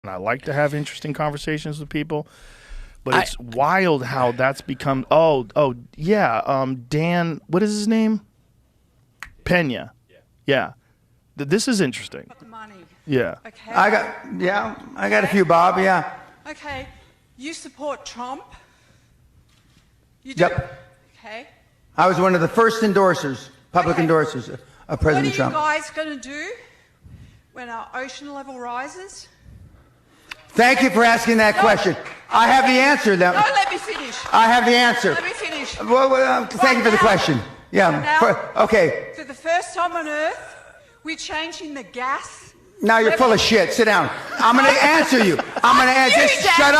and I like to have interesting conversations with people. But it's wild how that's become. Dan, what is his name? Pena. Yeah. This is interesting. Got the money. Yeah. Okay. I got a few, Bob. Yeah. Okay. You support Trump? You do? Yep. Okay. I was one of the first endorsers, public Okay. endorsers of President Trump. What are you guys going to do when our ocean level rises? Thank you for asking that question. I have the answer. No, let me finish. I have the answer. Let me finish. Thank you for the question. Yeah. Okay. For the first time on Earth, we're changing the gas. Now you're full of shit. Sit down. I'm going to answer you. I'm going to answer. Just shut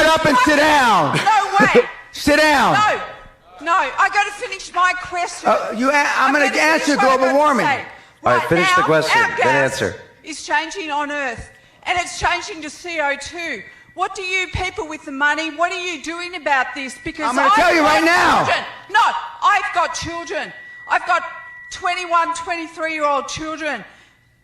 up and sit down. No way. Sit down. No, I got to finish my question. I'm going to answer global warming. All right, finish the question, then answer. It's changing on Earth, and it's changing to CO2. What do you people with the money, what are you doing about this? Because I'm going to tell you right now. No, I've got children. I've got 21, 23-year-old children.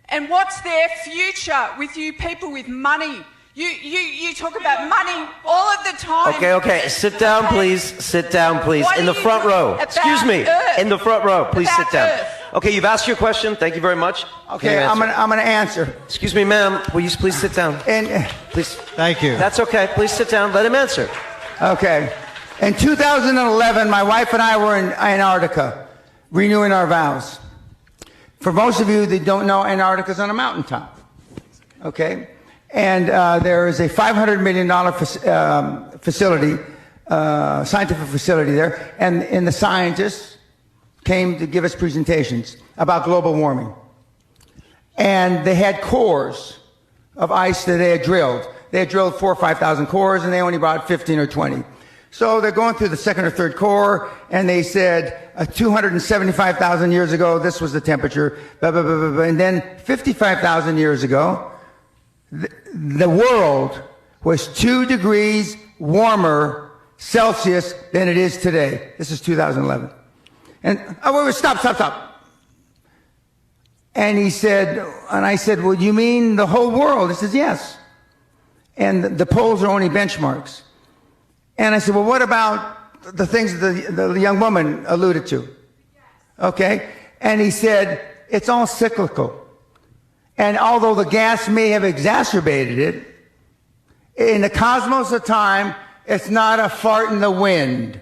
And what's their future with you people with money? You talk about money all of the time. Okay. Sit down, please. Sit down, please. What In the are you front doing row. about Excuse me. Earth? In the front row. Please About sit down. Earth. Okay, you've asked your question. Thank you very much. Okay, I'm going to answer. Excuse me, ma'am. Will you please sit down? Please. Thank you. That's okay. Please sit down. Let him answer. Okay. In 2011, my wife and I were in Antarctica, renewing our vows. For most of you that don't know, Antarctica's on a mountaintop. Okay? And there is a $500 million facility, scientific facility there, and the scientists came to give us presentations about global warming. And they had cores of ice that they had drilled. They had drilled 4,000 or 5,000 cores, and they only brought 15 or 20. So they're going through the second or third core, and they said 275,000 years ago, this was the temperature, blah, blah, blah, blah, blah. And then 55,000 years ago, the world was 2 degrees warmer Celsius than it is today. This is 2011. And stop. And he said, and I said, well, you mean the whole world? He says, yes. And the polls are only benchmarks. And I said, well, what about the things the young woman alluded to? Okay. And he said, it's all cyclical. And although the gas may have exacerbated it, in the cosmos of time, it's not a fart in the wind.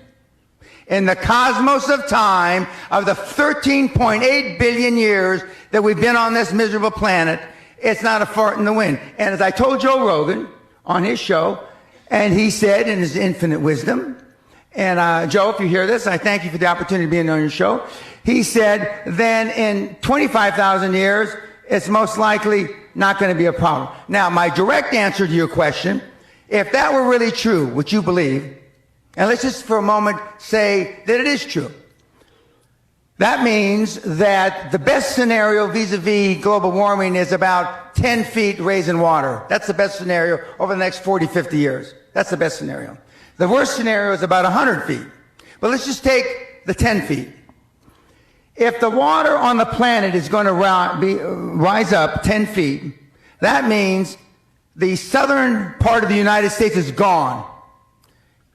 In the cosmos of time, of the 13.8 billion years that we've been on this miserable planet, it's not a fart in the wind. And as I told Joe Rogan on his show, and he said in his infinite wisdom, and Joe, if you hear this, I thank you for the opportunity to be on your show. He said, then in 25,000 years, it's most likely not going to be a problem. Now, my direct answer to your question, if that were really true, which you believe, and let's just for a moment say that it is true. That means that the best scenario vis-a-vis global warming is about 10 feet raise in water. That's the best scenario over the next 40, 50 years. That's the best scenario. The worst scenario is about 100 feet. But let's just take the 10 feet. If the water on the planet is going to rise up 10 feet, that means the southern part of the United States is gone.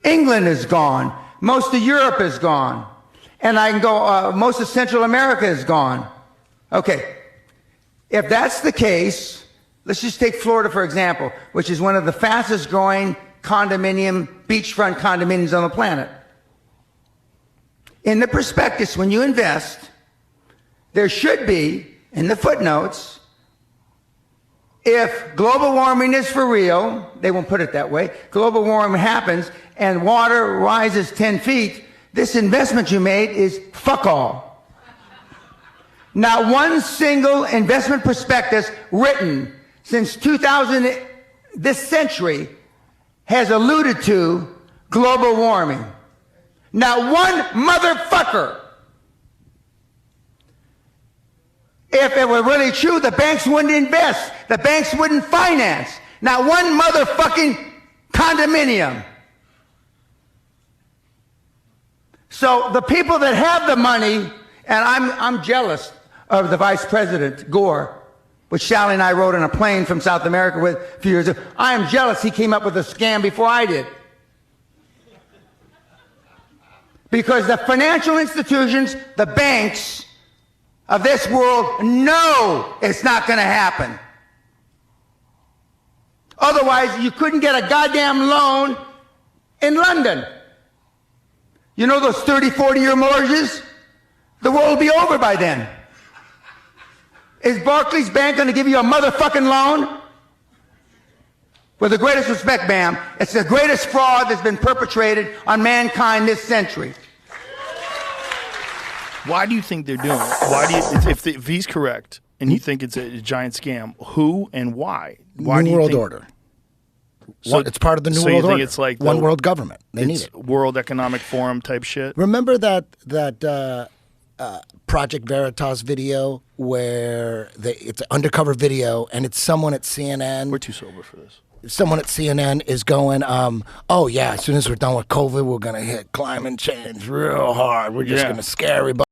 England is gone. Most of Europe is gone. And I can go, most of Central America is gone. Okay. If that's the case, let's just take Florida, for example, which is one of the fastest growing beachfront condominiums on the planet. In the prospectus, when you invest, there should be, in the footnotes, if global warming is for real, they won't put it that way, global warming happens and water rises 10 feet, this investment you made is fuck all. Not one single investment prospectus written since 2000, this century, has alluded to global warming. Not one motherfucker. If it were really true, the banks wouldn't invest. The banks wouldn't finance. Not one motherfucking condominium. So the people that have the money, and I'm jealous of the Vice President, Gore, which Sally and I rode on a plane from South America with a few years ago. I am jealous he came up with a scam before I did. Because the financial institutions, the banks of this world know it's not going to happen. Otherwise, you couldn't get a goddamn loan in London. You know those 30, 40-year mortgages? The world will be over by then. Is Barclays Bank going to give you a motherfucking loan? With the greatest respect, ma'am, it's the greatest fraud that's been perpetrated on mankind this century. Why do you think they're doing it? Why do you, if he's correct and you think it's a giant scam, who and why? Why New do you World think, Order. So, It's part of the New so World you think Order. it's like One world government. They need it's it. World Economic Forum type shit? Remember that Project Veritas video where it's an undercover video and it's someone at CNN. We're too sober for this. Someone at CNN is going, oh yeah, as soon as we're done with COVID, we're gonna hit climate change real hard. We're just Yeah. gonna scare everybody.